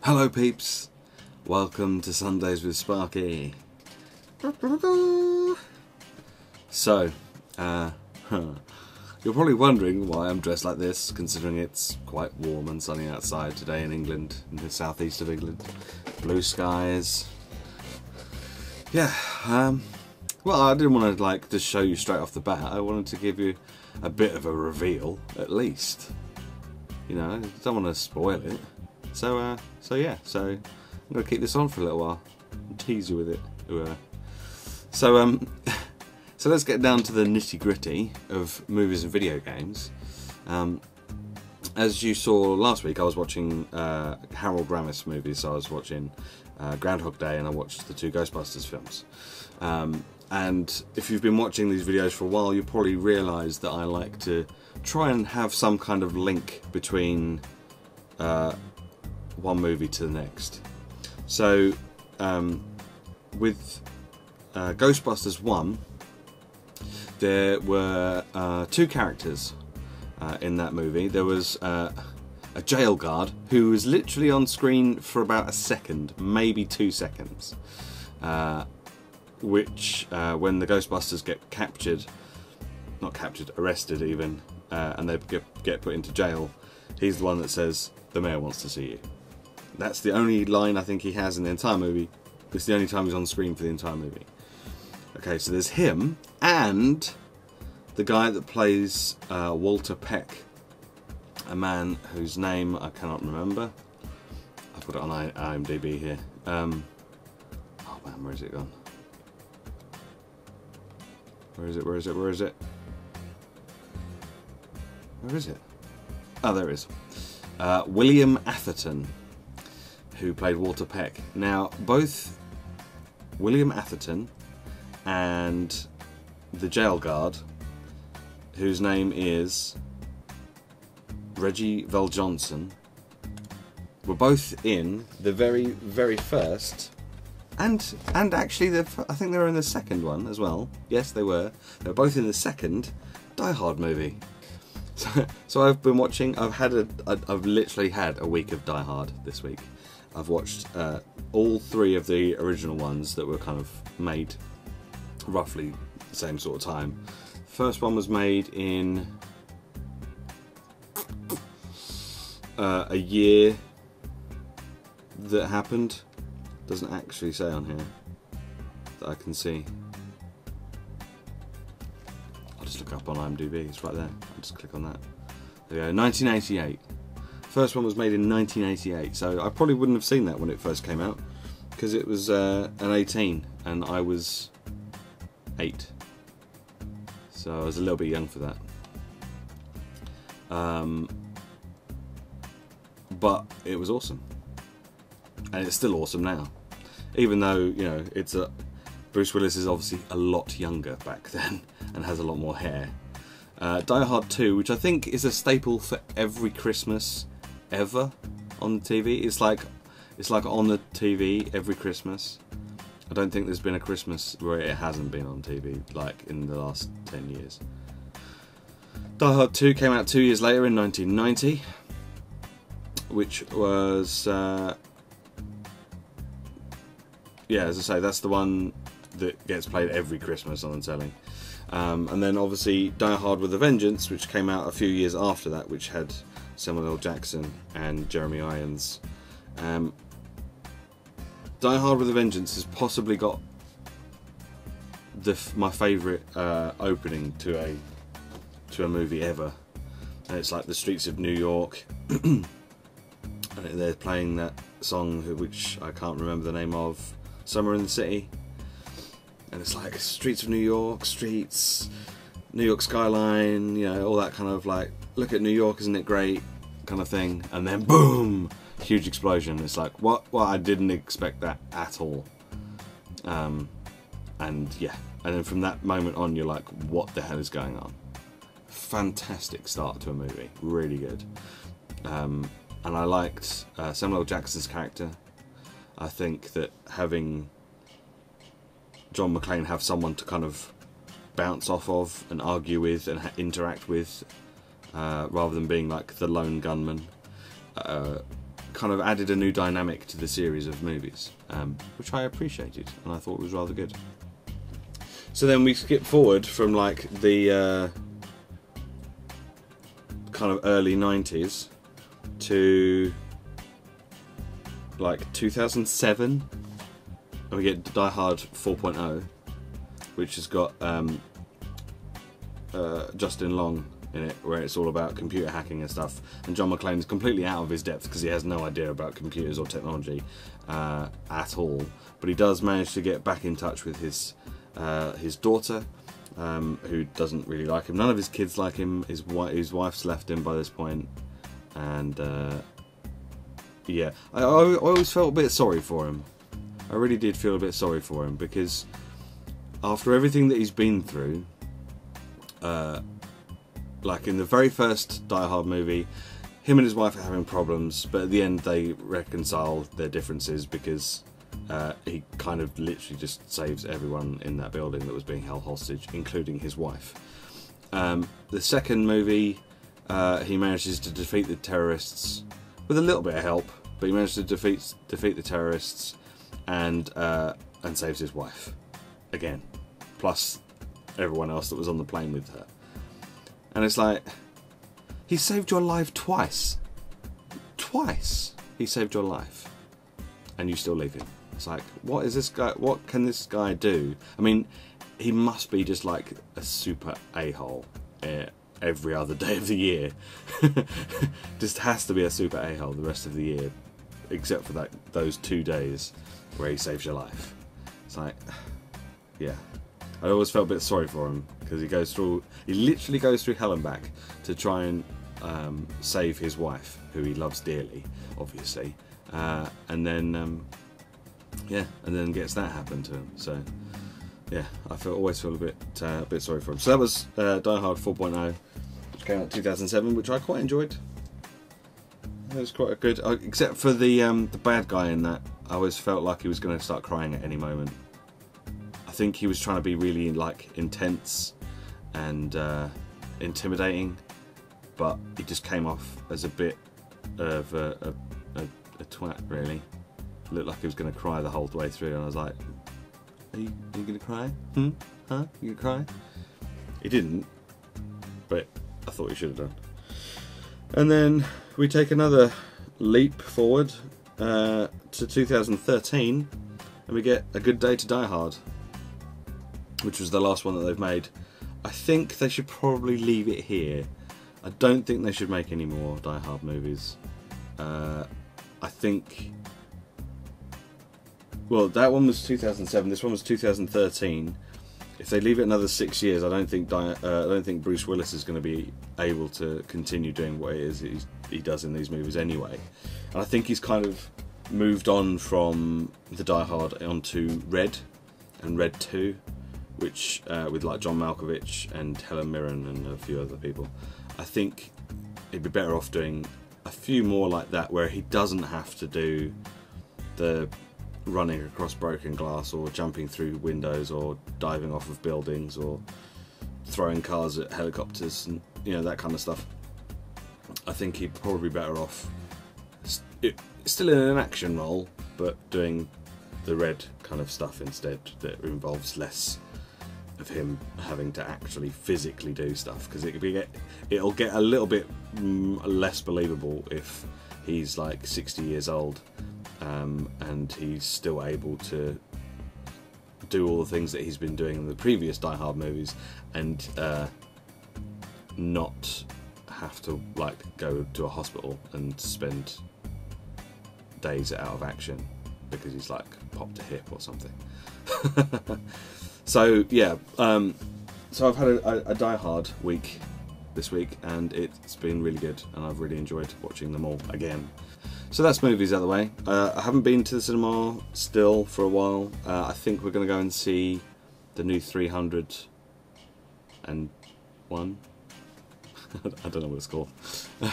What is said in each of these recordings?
Hello peeps, welcome to Sundays with Sparky. So, you're probably wondering why I'm dressed like this, considering it's quite warm and sunny outside today in England, in the southeast of England. Blue skies. Yeah, well, I didn't want to just show you straight off the bat. I wanted to give you a bit of a reveal, at least. You know, I don't want to spoil it. So yeah, I'm going to keep this on for a little while and tease you with it. So let's get down to the nitty gritty of movies and video games. As you saw last week, I was watching Harold Ramis movies, so I was watching Groundhog Day and I watched the two Ghostbusters films. And if you've been watching these videos for a while, you probably realise that I like to try and have some kind of link between one movie to the next. So with Ghostbusters 1, there were two characters in that movie. There was a jail guard who was literally on screen for about a second, maybe 2 seconds, which when the Ghostbusters get arrested even, and they get put into jail, he's the one that says, "The mayor wants to see you." That's the only line I think he has in the entire movie. It's the only time he's on screen for the entire movie. Okay, so there's him and the guy that plays Walter Peck, a man whose name I cannot remember. I've got it on IMDb here. Oh man, where is it gone? Where is it? Where is it? Where is it? Where is it? Oh, there it is. William Atherton, who played Walter Peck. Now, both William Atherton and the jail guard, whose name is Reggie Johnson, were both in the very, very first, and actually, I think they were in the second one as well. Yes, they were. They were both in the second Die Hard movie. So I've been watching. I've literally had a week of Die Hard this week. I've watched all three of the original ones that were kind of made roughly the same sort of time. First one was made in a year that happened. Doesn't actually say on here that I can see. I'll just look up on IMDb, it's right there. I'll just click on that. There we go, 1988. First one was made in 1988, so I probably wouldn't have seen that when it first came out, because it was an 18 and I was 8. So I was a little bit young for that. But it was awesome. And it's still awesome now. Even though, you know, Bruce Willis is obviously a lot younger back then and has a lot more hair. Die Hard 2, which I think is a staple for every Christmas ever on the TV. It's like on the TV every Christmas. I don't think there's been a Christmas where it hasn't been on TV, like in the last 10 years. Die Hard 2 came out 2 years later in 1990, which was yeah, as I say, that's the one that gets played every Christmas on the telly. And then obviously Die Hard with a Vengeance, which came out a few years after that, which had Samuel L. Jackson and Jeremy Irons. Die Hard with a Vengeance has possibly got my favourite opening to a movie ever. And it's like the streets of New York. And they're playing that song, which I can't remember the name of, Summer in the City. And it's like streets of New York, New York skyline, you know, all that kind of like, look at New York, isn't it great, kind of thing. And then boom, huge explosion. It's like, what? Well, I didn't expect that at all. And yeah, and then from that moment on, you're like, what the hell is going on? Fantastic start to a movie, really good. And I liked Samuel L. Jackson's character. I think that having John McClane have someone to kind of bounce off of and argue with and interact with, rather than being like the lone gunman, kind of added a new dynamic to the series of movies, which I appreciated and I thought was rather good. So then we skip forward from like the kind of early 90s to like 2007, and we get Die Hard 4.0, which has got Justin Long in it, where it's all about computer hacking and stuff, and John McClane is completely out of his depth because he has no idea about computers or technology at all, but he does manage to get back in touch with his daughter, who doesn't really like him. None of his kids like him. His wife's left him by this point, and yeah, I always felt a bit sorry for him. I really did feel a bit sorry for him, because after everything that he's been through, like in the very first Die Hard movie, him and his wife are having problems, but at the end they reconcile their differences because he kind of literally just saves everyone in that building that was being held hostage, including his wife. The second movie, he manages to defeat the terrorists with a little bit of help, but he managed to defeat the terrorists and saves his wife again, plus everyone else that was on the plane with her. And it's like, he saved your life twice. Twice he saved your life, and you still leave him. It's like, what is this guy? What can this guy do? I mean, he must be just like a super a-hole every other day of the year. Just has to be a super a-hole the rest of the year, except for those 2 days where he saves your life. It's like, yeah. I always felt a bit sorry for him, because he literally goes through hell and back to try and save his wife, who he loves dearly, obviously, and then yeah, and then gets that happen to him. So yeah, I always feel a bit sorry for him. So that was Die Hard 4.0, which came out in 2007, which I quite enjoyed. It was quite good, except for the bad guy in that. I always felt like he was going to start crying at any moment. I think he was trying to be really like intense and intimidating, but he just came off as a bit of a twat, really. Looked like he was going to cry the whole way through, and I was like, are you going to cry? Huh? You going to cry? He didn't, but I thought he should have done. And then we take another leap forward to 2013, and we get A Good Day to Die Hard, which was the last one that they've made. I think they should probably leave it here. I don't think they should make any more Die Hard movies. I think... Well, that one was 2007. This one was 2013. If they leave it another 6 years, I don't think Bruce Willis is going to be able to continue doing what it is he does in these movies anyway. And I think he's kind of moved on from the Die Hard onto Red and Red 2, which with like John Malkovich and Helen Mirren and a few other people. I think he'd be better off doing a few more like that, where he doesn't have to do the running across broken glass or jumping through windows or diving off of buildings or throwing cars at helicopters and that kind of stuff. I think he'd probably be better off still in an action role, but doing the Red kind of stuff instead, that involves less of him having to actually physically do stuff, because it'll get a little bit less believable if he's like 60 years old and he's still able to do all the things that he's been doing in the previous Die Hard movies, and not have to like go to a hospital and spend days out of action because he's like popped a hip or something. So yeah, so I've had a Die Hard week this week, and it's been really good, and I've really enjoyed watching them all again. So that's movies out of the way. I haven't been to the cinema still for a while. I think we're going to go and see the new 301. I don't know what it's called.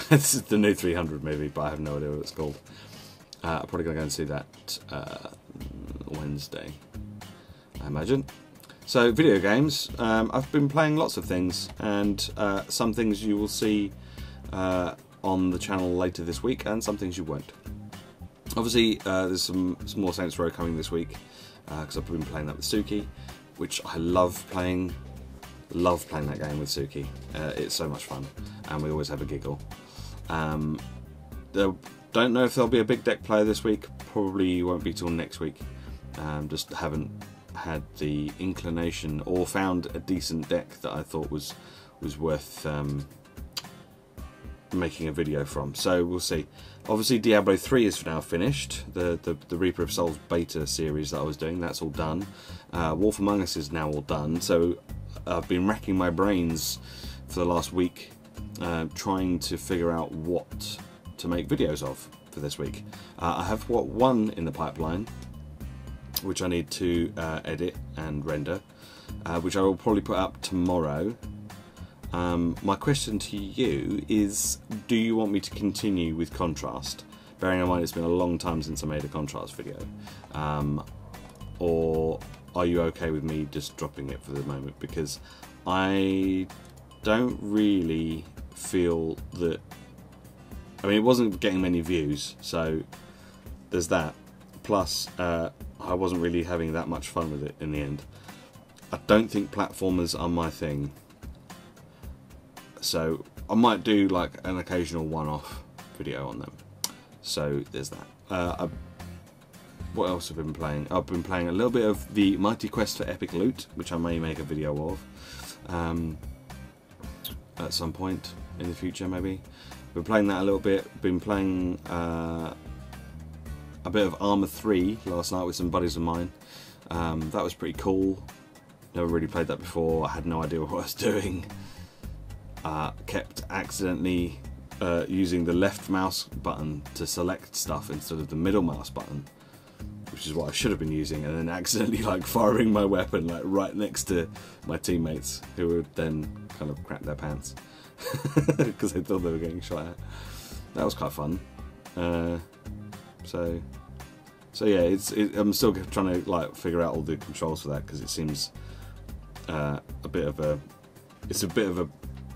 This is the new 300 movie, but I have no idea what it's called. I'm probably going to go and see that Wednesday, I imagine. So, video games. I've been playing lots of things, and some things you will see on the channel later this week, and some things you won't. Obviously, there's some more Saints Row coming this week because I've been playing that with Suki, which I love playing. Love playing that game with Suki. It's so much fun, and we always have a giggle. Don't know if there'll be a big deck player this week. Probably won't be till next week. Just haven't had the inclination or found a decent deck that I thought was worth making a video from. So we'll see. Obviously, Diablo 3 is now finished. The Reaper of Souls beta series that I was doing, that's all done. Wolf Among Us is now all done. So I've been racking my brains for the last week, trying to figure out what to make videos of for this week. I have one in the pipeline, which I need to edit and render, which I will probably put up tomorrow. My question to you is, do you want me to continue with Contrast? Bearing in mind it's been a long time since I made a Contrast video. Or are you okay with me just dropping it for the moment? Because I don't really feel that... I mean, it wasn't getting many views, so there's that. Plus, I wasn't really having that much fun with it in the end. I don't think platformers are my thing. So I might do like an occasional one-off video on them. So there's that. What else have I been playing? I've been playing a little bit of the Mighty Quest for Epic Loot, which I may make a video of at some point in the future, maybe. Been playing that a little bit. Been playing a bit of Arma 3 last night with some buddies of mine. That was pretty cool. Never really played that before. I had no idea what I was doing. Kept accidentally using the left mouse button to select stuff instead of the middle mouse button, which is what I should have been using, and then accidentally like firing my weapon like right next to my teammates, who would then kind of crap their pants because they thought they were getting shot at. That was quite fun. So yeah, I'm still trying to like figure out all the controls for that, because it seems a bit of a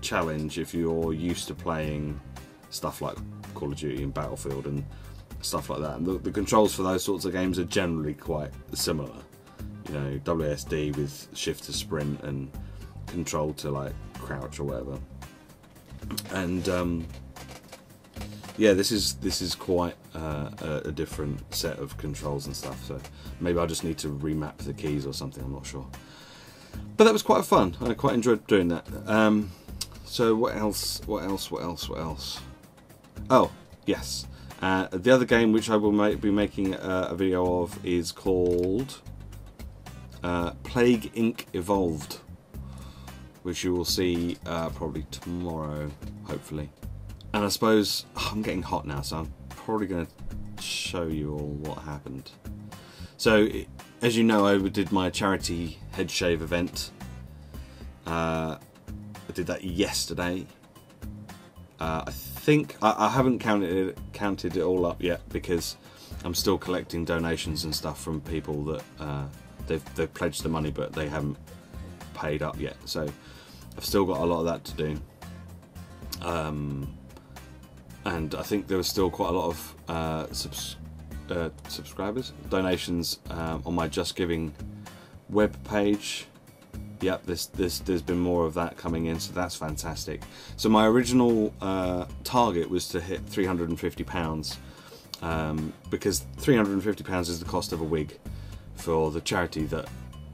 challenge if you're used to playing stuff like Call of Duty and Battlefield and stuff like that. And the controls for those sorts of games are generally quite similar. You know, WSD with shift to sprint and control to like crouch or whatever. And yeah, this is quite a different set of controls and stuff. So maybe I just need to remap the keys or something. I'm not sure. But that was quite fun. I quite enjoyed doing that. So what else? Oh, yes. The other game which I will be making a video of is called Plague Inc. Evolved, which you will see probably tomorrow, hopefully. And I suppose I'm getting hot now, so I'm probably going to show you all what happened. So, as you know, I did my charity head shave event. I did that yesterday. I think I haven't counted it all up yet, because I'm still collecting donations and stuff from people that they've pledged the money, but they haven't paid up yet. So I've still got a lot of that to do. And I think there was still quite a lot of subscribers, donations on my Just Giving web page. Yep, there's been more of that coming in, so that's fantastic. So my original target was to hit £350, because £350 is the cost of a wig for the charity that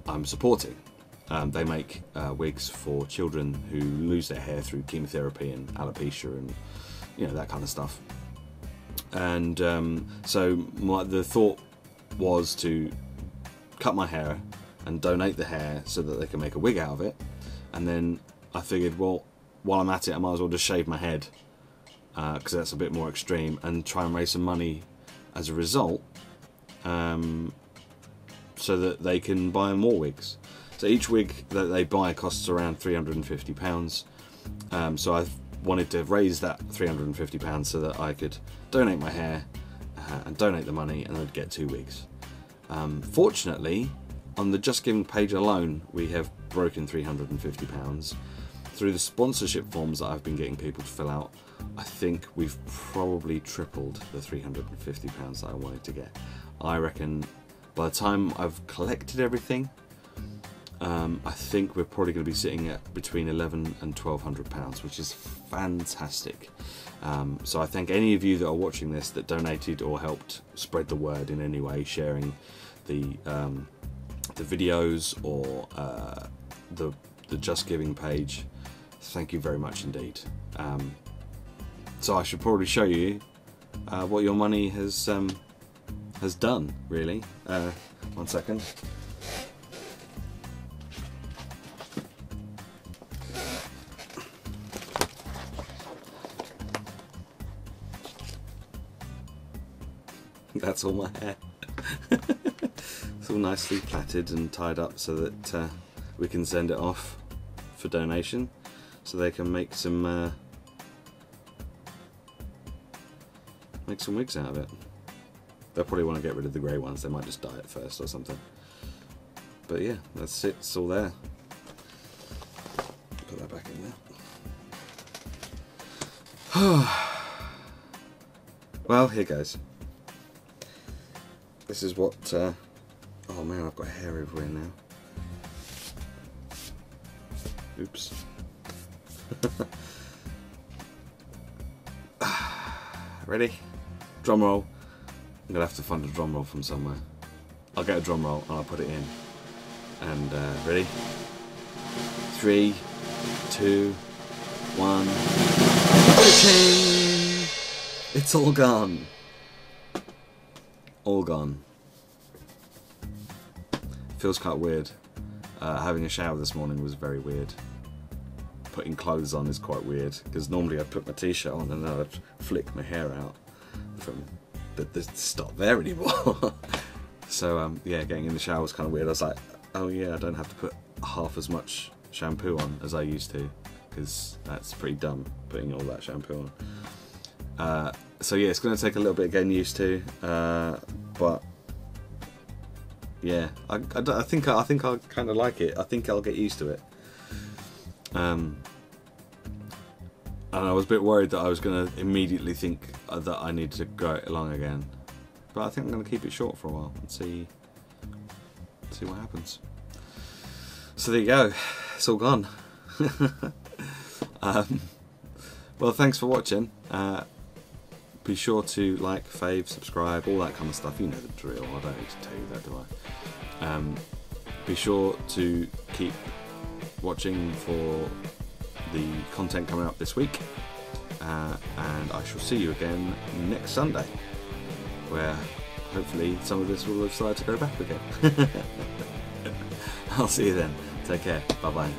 I'm supporting. They make wigs for children who lose their hair through chemotherapy and alopecia and that kind of stuff. And so the thought was to cut my hair and donate the hair so that they can make a wig out of it. And then I figured, well, while I'm at it, I might as well just shave my head, because that's a bit more extreme, and try and raise some money as a result, so that they can buy more wigs. So each wig that they buy costs around £350. So I wanted to raise that £350 so that I could donate my hair and donate the money, and I'd get 2 wigs. Fortunately, on the Just Giving page alone, we have broken £350, through the sponsorship forms that I've been getting people to fill out, I think we've probably tripled the £350 that I wanted to get. I reckon by the time I've collected everything, I think we're probably going to be sitting at between £1,100 and £1,200, which is fantastic. So I thank any of you that are watching this that donated or helped spread the word in any way, sharing the videos or the Just Giving page. Thank you very much indeed. So I should probably show you what your money has done, really. 1 second. That's all my hair. It's all nicely plaited and tied up so that we can send it off for donation, so they can make some wigs out of it. They'll probably want to get rid of the grey ones. They might just dye it first or something. But yeah, that's it. It's all there. Put that back in there. Well, here goes. This is what. Oh man, I've got hair everywhere now. Oops. Ready? Drum roll. I'm gonna have to find a drum roll from somewhere. I'll get a drum roll and I'll put it in. And ready? 3, 2, 1. Cha-ching! It's all gone. All gone. Feels quite weird. Having a shower this morning was very weird. Putting clothes on is quite weird, because normally I'd put my t-shirt on and then I'd flick my hair out from, but it's not there anymore. So yeah, getting in the shower was kind of weird. I was like, oh yeah, I don't have to put half as much shampoo on as I used to, because that's pretty dumb, putting all that shampoo on. So yeah, it's going to take a little bit of getting used to, but yeah, I think I kind of like it. I think I'll get used to it. And I was a bit worried that I was going to immediately think that I needed to grow it long again, but I think I'm going to keep it short for a while and see what happens. So there you go, it's all gone. Well, thanks for watching. Be sure to like, fave, subscribe, all that kind of stuff. You know the drill. I don't need to tell you that, do I? Be sure to keep watching for the content coming up this week, and I shall see you again next Sunday, where hopefully some of this will have started to go back again. I'll see you then. Take care. Bye bye.